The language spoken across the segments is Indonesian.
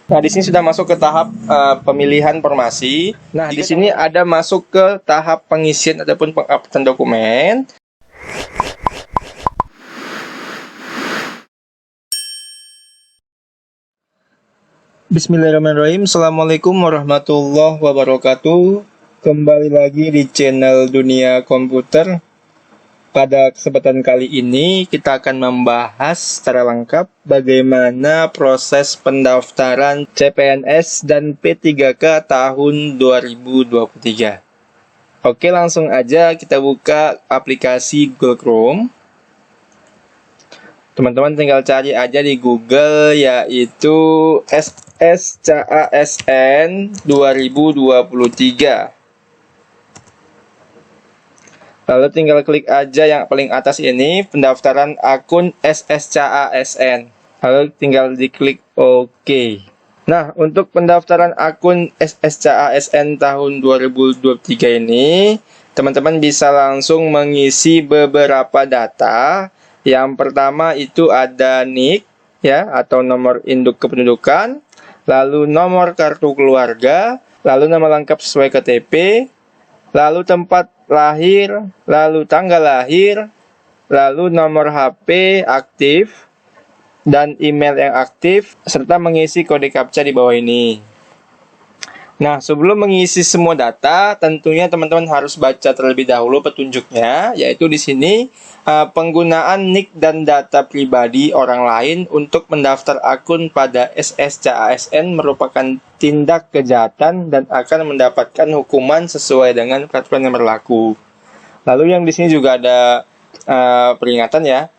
Nah, di sini sudah masuk ke tahap pemilihan formasi. Nah, di sini ada masuk ke tahap pengisian ataupun penguploadan dokumen. Bismillahirrahmanirrahim. Assalamualaikum warahmatullahi wabarakatuh. Kembali lagi di channel Dunia Komputer. Pada kesempatan kali ini kita akan membahas secara lengkap bagaimana proses pendaftaran CPNS dan P3K tahun 2023. Oke, langsung aja kita buka aplikasi Google Chrome. Teman-teman tinggal cari aja di Google yaitu SSCASN 2023. Lalu tinggal klik aja yang paling atas ini, pendaftaran akun SSCASN. Lalu tinggal diklik OK. Nah, untuk pendaftaran akun SSCASN tahun 2023 ini, teman-teman bisa langsung mengisi beberapa data. Yang pertama itu ada NIK ya, atau nomor induk kependudukan, lalu nomor kartu keluarga, lalu nama lengkap sesuai KTP, lalu tempat lahir, lalu tanggal lahir, lalu nomor HP aktif, dan email yang aktif, serta mengisi kode CAPTCHA di bawah ini. Nah, sebelum mengisi semua data, tentunya teman-teman harus baca terlebih dahulu petunjuknya, yaitu di sini penggunaan NIK dan data pribadi orang lain untuk mendaftar akun pada SSCASN merupakan tindak kejahatan dan akan mendapatkan hukuman sesuai dengan peraturan yang berlaku. Lalu yang di sini juga ada peringatan ya.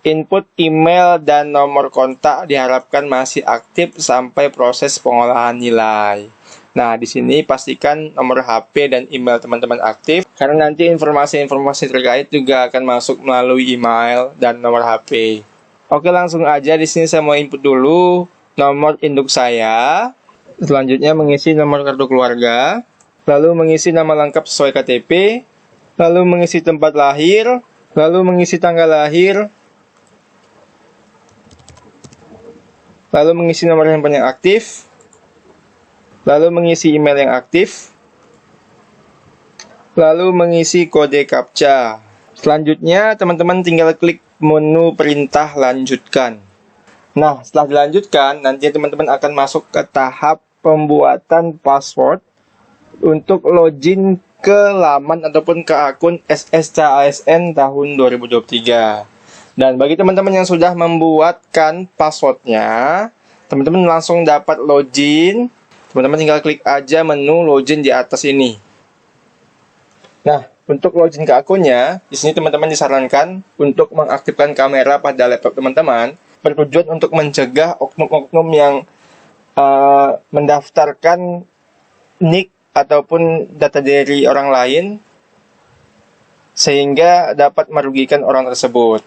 Input email dan nomor kontak diharapkan masih aktif sampai proses pengolahan nilai. Nah, di sini pastikan nomor HP dan email teman-teman aktif, karena nanti informasi-informasi terkait juga akan masuk melalui email dan nomor HP. Oke, langsung aja di sini saya mau input dulu nomor induk saya. Selanjutnya mengisi nomor kartu keluarga, lalu mengisi nama lengkap sesuai KTP, lalu mengisi tempat lahir, lalu mengisi tanggal lahir, lalu mengisi nomor handphone yang aktif, lalu mengisi email yang aktif, lalu mengisi kode CAPTCHA. Selanjutnya, teman-teman tinggal klik menu perintah lanjutkan. Nah, setelah dilanjutkan, nanti teman-teman akan masuk ke tahap pembuatan password untuk login ke laman ataupun ke akun SSCASN tahun 2023. Dan bagi teman-teman yang sudah membuatkan passwordnya, teman-teman langsung dapat login. Teman-teman tinggal klik aja menu login di atas ini. Nah, untuk login ke akunnya, di sini teman-teman disarankan untuk mengaktifkan kamera pada laptop teman-teman, bertujuan untuk mencegah oknum-oknum yang mendaftarkan NIK ataupun data dari orang lain sehingga dapat merugikan orang tersebut.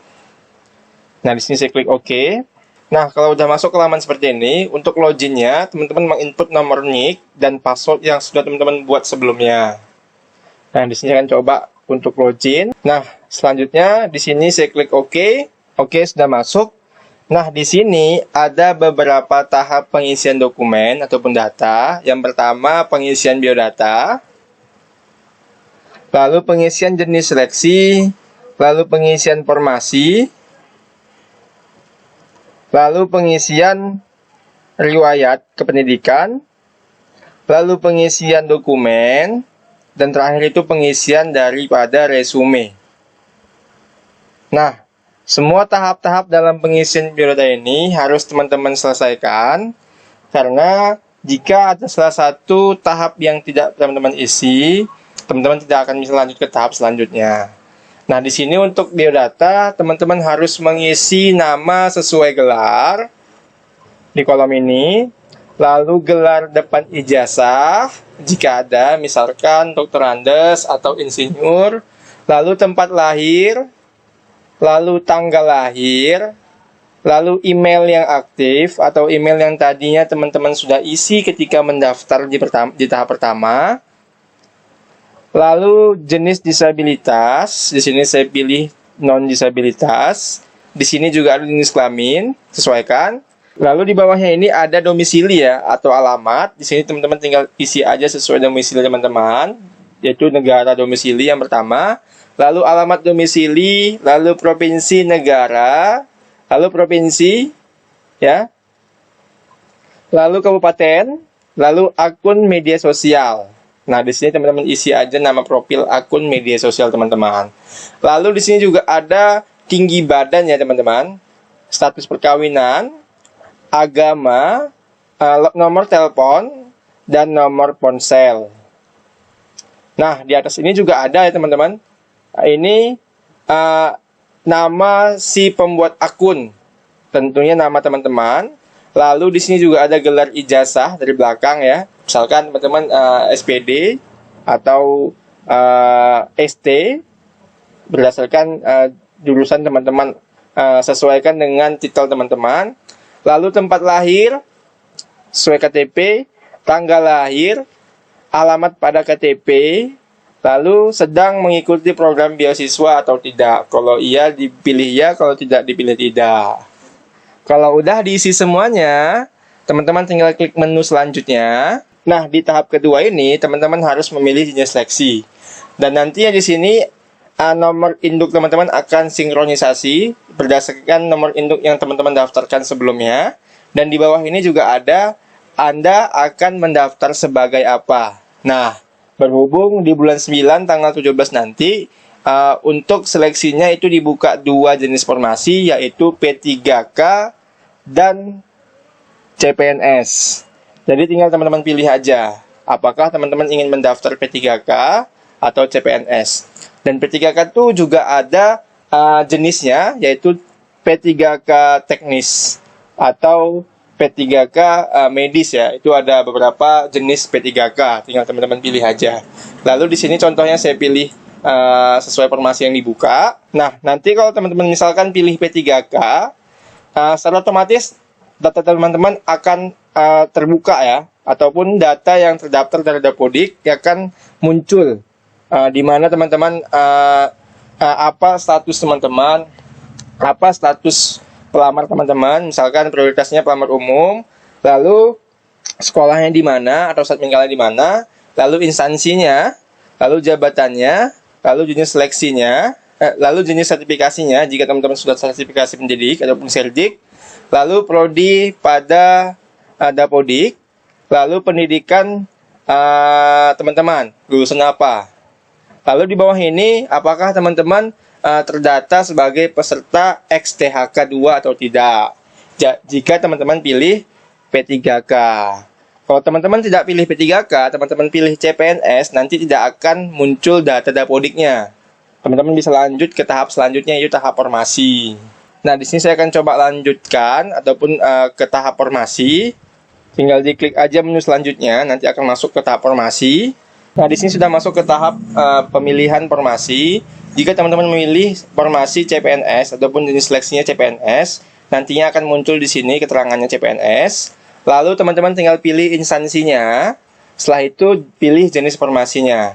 Nah, di sini saya klik OK. Nah, kalau udah masuk ke laman seperti ini, untuk loginnya, teman-teman menginput nomor NIK dan password yang sudah teman-teman buat sebelumnya. Nah, di sini akan coba untuk login. Nah, selanjutnya di sini saya klik OK. OK, sudah masuk. Nah, di sini ada beberapa tahap pengisian dokumen ataupun data. Yang pertama, pengisian biodata. Lalu pengisian jenis seleksi. Lalu pengisian formasi. Lalu pengisian riwayat kependidikan, lalu pengisian dokumen, dan terakhir itu pengisian daripada resume. Nah, semua tahap-tahap dalam pengisian biodata ini harus teman-teman selesaikan, karena jika ada salah satu tahap yang tidak teman-teman isi, teman-teman tidak akan bisa lanjut ke tahap selanjutnya. Nah, di sini untuk biodata, teman-teman harus mengisi nama sesuai gelar di kolom ini, lalu gelar depan ijazah, jika ada, misalkan Dr. Andes atau insinyur, lalu tempat lahir, lalu tanggal lahir, lalu email yang aktif atau email yang tadinya teman-teman sudah isi ketika mendaftar di tahap pertama. Lalu jenis disabilitas, di sini saya pilih non disabilitas. Di sini juga ada jenis kelamin, sesuaikan. Lalu di bawahnya ini ada domisili ya atau alamat. Di sini teman-teman tinggal isi aja sesuai domisili teman-teman, yaitu negara domisili yang pertama, lalu alamat domisili, lalu provinsi negara, lalu provinsi ya, lalu kabupaten, lalu akun media sosial. Nah, di sini teman-teman isi aja nama profil akun media sosial teman-teman. Lalu di sini juga ada tinggi badan ya teman-teman, status perkawinan, agama, nomor telepon, dan nomor ponsel. Nah, di atas ini juga ada ya teman-teman. Ini nama si pembuat akun, tentunya nama teman-teman. Lalu di sini juga ada gelar ijazah dari belakang ya. Misalkan teman-teman SPD atau ST berdasarkan jurusan teman-teman, sesuaikan dengan titel teman-teman. Lalu tempat lahir sesuai KTP, tanggal lahir, alamat pada KTP, lalu sedang mengikuti program beasiswa atau tidak. Kalau iya dipilih ya, kalau tidak dipilih tidak. Kalau udah diisi semuanya, teman-teman tinggal klik menu selanjutnya. Nah, di tahap kedua ini, teman-teman harus memilih jenis seleksi. Dan nantinya di sini, nomor induk teman-teman akan sinkronisasi berdasarkan nomor induk yang teman-teman daftarkan sebelumnya. Dan di bawah ini juga ada, Anda akan mendaftar sebagai apa. Nah, berhubung di bulan 9 tanggal 17 nanti, untuk seleksinya itu dibuka 2 jenis formasi, yaitu P3K dan CPNS. Jadi tinggal teman-teman pilih aja, apakah teman-teman ingin mendaftar P3K atau CPNS. Dan P3K itu juga ada jenisnya, yaitu P3K teknis atau P3K medis ya. Itu ada beberapa jenis P3K, tinggal teman-teman pilih aja. Lalu di sini contohnya saya pilih sesuai formasi yang dibuka. Nah, nanti kalau teman-teman misalkan pilih P3K, secara otomatis data teman-teman akan terbuka ya, ataupun data yang terdaftar dari Dapodik akan muncul, di mana teman-teman apa status teman-teman, apa status pelamar teman-teman, misalkan prioritasnya pelamar umum, lalu sekolahnya di mana atau saat meninggalnya di mana, lalu instansinya, lalu jabatannya, lalu jenis seleksinya, lalu jenis sertifikasinya jika teman-teman sudah sertifikasi pendidik ataupun serdik, lalu prodi pada Dapodik, lalu pendidikan teman-teman lulusan apa. Lalu di bawah ini apakah teman-teman terdata sebagai peserta XTHK 2 atau tidak. Jika teman-teman pilih P3K. Kalau teman-teman tidak pilih P3K, teman-teman pilih CPNS, nanti tidak akan muncul data Dapodiknya. Teman-teman bisa lanjut ke tahap selanjutnya, yaitu tahap formasi. Nah, di sini saya akan coba lanjutkan ataupun ke tahap formasi. Tinggal diklik aja menu selanjutnya, nanti akan masuk ke tahap formasi. Nah, di sini sudah masuk ke tahap pemilihan formasi. Jika teman-teman memilih formasi CPNS ataupun jenis seleksinya CPNS, nantinya akan muncul di sini keterangannya CPNS. Lalu teman-teman tinggal pilih instansinya. Setelah itu pilih jenis formasinya.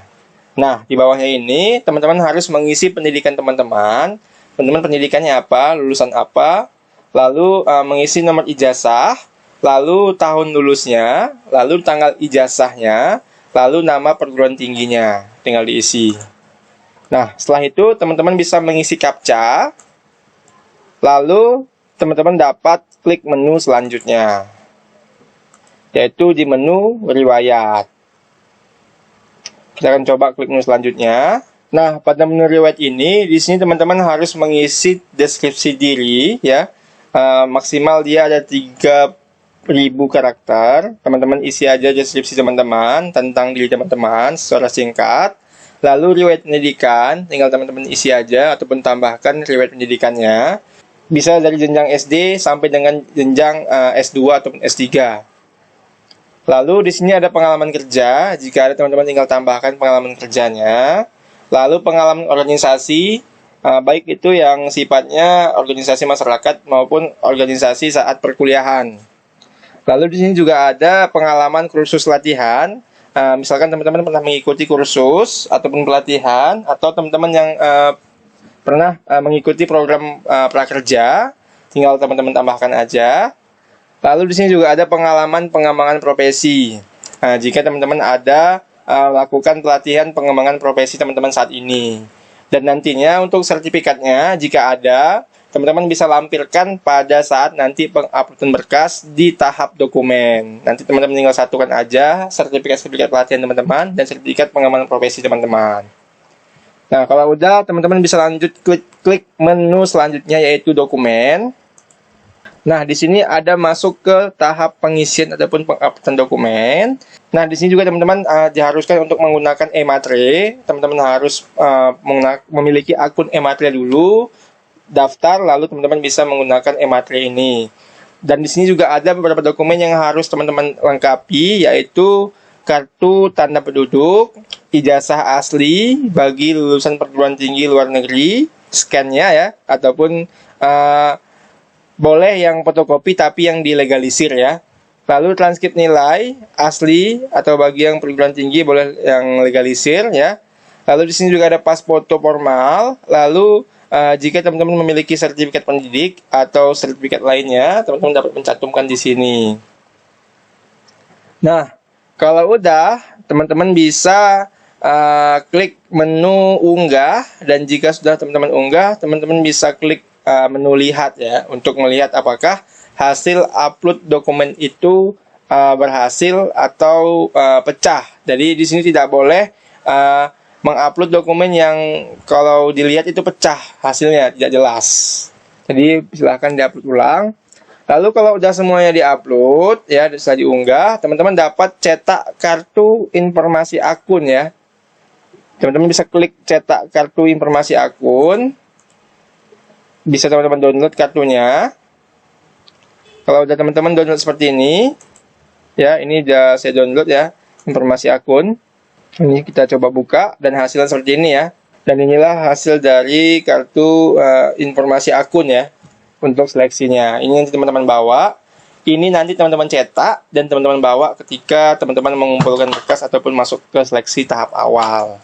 Nah, di bawahnya ini teman-teman harus mengisi pendidikan teman-teman. Teman-teman pendidikannya apa, lulusan apa, lalu mengisi nomor ijazah, lalu tahun lulusnya, lalu tanggal ijazahnya, lalu nama perguruan tingginya, tinggal diisi. Nah, setelah itu teman-teman bisa mengisi CAPTCHA, lalu teman-teman dapat klik menu selanjutnya, yaitu di menu riwayat. Kita akan coba klik menu selanjutnya. Nah, pada menu riwayat ini, di sini teman-teman harus mengisi deskripsi diri, ya. Maksimal dia ada 3.000 karakter. Teman-teman isi aja deskripsi teman-teman tentang diri teman-teman secara singkat. Lalu riwayat pendidikan, tinggal teman-teman isi aja ataupun tambahkan riwayat pendidikannya. Bisa dari jenjang SD sampai dengan jenjang S2 ataupun S3. Lalu di sini ada pengalaman kerja. Jika ada teman-teman tinggal tambahkan pengalaman kerjanya. Lalu pengalaman organisasi, baik itu yang sifatnya organisasi masyarakat maupun organisasi saat perkuliahan. Lalu di sini juga ada pengalaman kursus latihan. Misalkan teman-teman pernah mengikuti kursus ataupun pelatihan, atau teman-teman yang pernah mengikuti program prakerja, tinggal teman-teman tambahkan aja. Lalu di sini juga ada pengalaman pengembangan profesi. Nah, jika teman-teman ada lakukan pelatihan pengembangan profesi teman-teman saat ini. Dan nantinya untuk sertifikatnya, jika ada, teman-teman bisa lampirkan pada saat nanti penguploadan berkas di tahap dokumen. Nanti teman-teman tinggal satukan aja sertifikat pelatihan teman-teman dan sertifikat pengembangan profesi teman-teman. Nah, kalau udah, teman-teman bisa lanjut klik menu selanjutnya, yaitu dokumen. Nah, di sini ada masuk ke tahap pengisian ataupun penguploadan dokumen. Nah, di sini juga teman-teman diharuskan untuk menggunakan e-matre. Teman-teman harus memiliki akun e-matre dulu, daftar, lalu teman-teman bisa menggunakan e-matre ini. Dan di sini juga ada beberapa dokumen yang harus teman-teman lengkapi, yaitu kartu tanda penduduk, ijazah asli bagi lulusan perguruan tinggi luar negeri, scan-nya ya, ataupun boleh yang fotokopi tapi yang dilegalisir ya. Lalu transkrip nilai asli atau bagi yang perguruan tinggi boleh yang legalisir ya. Lalu di sini juga ada pas foto formal. Lalu jika teman-teman memiliki sertifikat pendidik atau sertifikat lainnya, teman-teman dapat mencantumkan di sini. Nah, kalau udah, teman-teman bisa klik menu unggah, dan jika sudah teman-teman unggah, teman-teman bisa klik menu lihat ya, untuk melihat apakah hasil upload dokumen itu berhasil atau pecah. Jadi di sini tidak boleh mengupload dokumen yang kalau dilihat itu pecah, hasilnya tidak jelas. Jadi silahkan diupload ulang. Lalu kalau udah semuanya diupload ya, setelah diunggah, teman-teman dapat cetak kartu informasi akun ya. Teman-teman bisa klik cetak kartu informasi akun. Bisa teman-teman download kartunya. Kalau udah teman-teman download seperti ini ya, ini udah saya download ya, informasi akun. Ini kita coba buka dan hasilnya seperti ini ya. Dan inilah hasil dari kartu informasi akun ya, untuk seleksinya. Ini nanti teman-teman bawa. Ini nanti teman-teman cetak dan teman-teman bawa ketika teman-teman mengumpulkan berkas ataupun masuk ke seleksi tahap awal.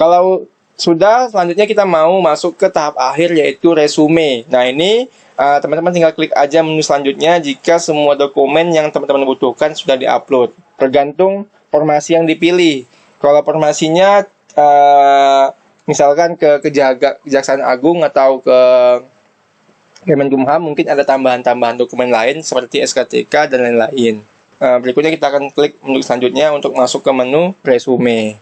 Kalau sudah, selanjutnya kita mau masuk ke tahap akhir, yaitu resume. Nah, ini teman-teman tinggal klik aja menu selanjutnya jika semua dokumen yang teman-teman butuhkan sudah diupload. Tergantung formasi yang dipilih. Kalau formasinya misalkan ke Kejaksaan Agung atau ke Kemenkumham, mungkin ada tambahan-tambahan dokumen lain seperti SKTK dan lain-lain. Berikutnya kita akan klik menu selanjutnya untuk masuk ke menu resume.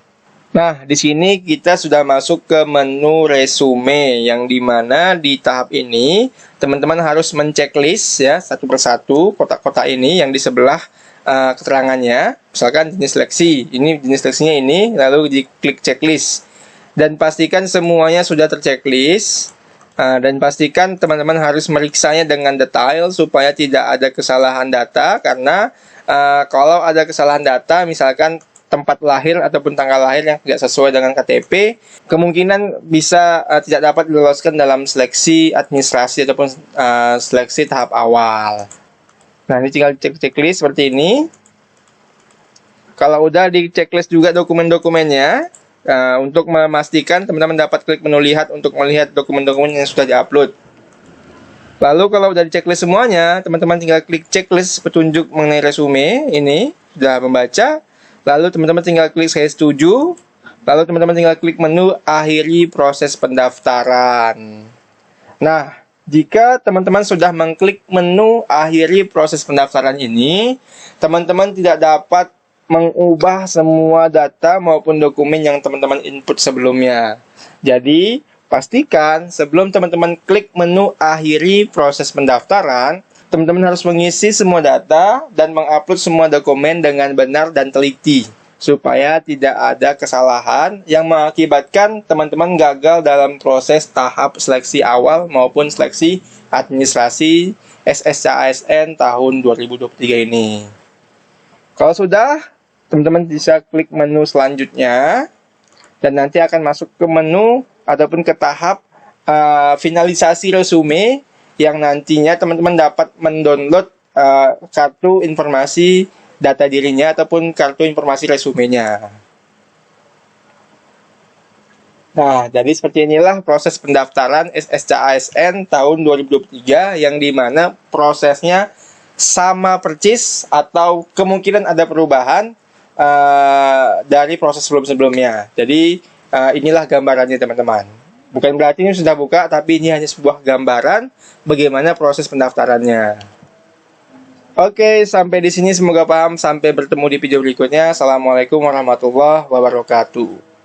Nah, di sini kita sudah masuk ke menu resume, yang dimana di tahap ini teman-teman harus menceklis ya satu persatu kotak-kotak ini yang di sebelah keterangannya. Misalkan jenis seleksi, ini jenis seleksinya ini, lalu diklik checklist dan pastikan semuanya sudah terchecklist. Dan pastikan teman-teman harus meriksanya dengan detail supaya tidak ada kesalahan data, karena kalau ada kesalahan data, misalkan tempat lahir ataupun tanggal lahir yang tidak sesuai dengan KTP, kemungkinan bisa tidak dapat diloloskan dalam seleksi administrasi ataupun seleksi tahap awal. Nah, ini tinggal cek checklist seperti ini. Kalau udah di checklist juga dokumen-dokumennya, untuk memastikan teman-teman dapat klik menu lihat untuk melihat dokumen-dokumen yang sudah diupload. Lalu kalau udah di checklist semuanya, teman-teman tinggal klik checklist petunjuk mengenai resume ini, sudah membaca. Lalu teman-teman tinggal klik saya setuju. Lalu teman-teman tinggal klik menu akhiri proses pendaftaran. Nah, jika teman-teman sudah mengklik menu akhiri proses pendaftaran ini, teman-teman tidak dapat mengubah semua data maupun dokumen yang teman-teman input sebelumnya. Jadi, pastikan sebelum teman-teman klik menu akhiri proses pendaftaran, teman-teman harus mengisi semua data dan mengupload semua dokumen dengan benar dan teliti, supaya tidak ada kesalahan yang mengakibatkan teman-teman gagal dalam proses tahap seleksi awal maupun seleksi administrasi SSCA-ASN tahun 2023 ini. Kalau sudah, teman-teman bisa klik menu selanjutnya dan nanti akan masuk ke menu ataupun ke tahap finalisasi resume, yang nantinya teman-teman dapat mendownload kartu informasi data dirinya ataupun kartu informasi resumenya. Nah, jadi seperti inilah proses pendaftaran SSCA-ASN tahun 2023, yang dimana prosesnya sama percis atau kemungkinan ada perubahan dari proses sebelum-sebelumnya. Jadi inilah gambarannya teman-teman. Bukan berarti ini sudah buka, tapi ini hanya sebuah gambaran bagaimana proses pendaftarannya. Oke, sampai di sini semoga paham. Sampai bertemu di video berikutnya. Assalamualaikum warahmatullahi wabarakatuh.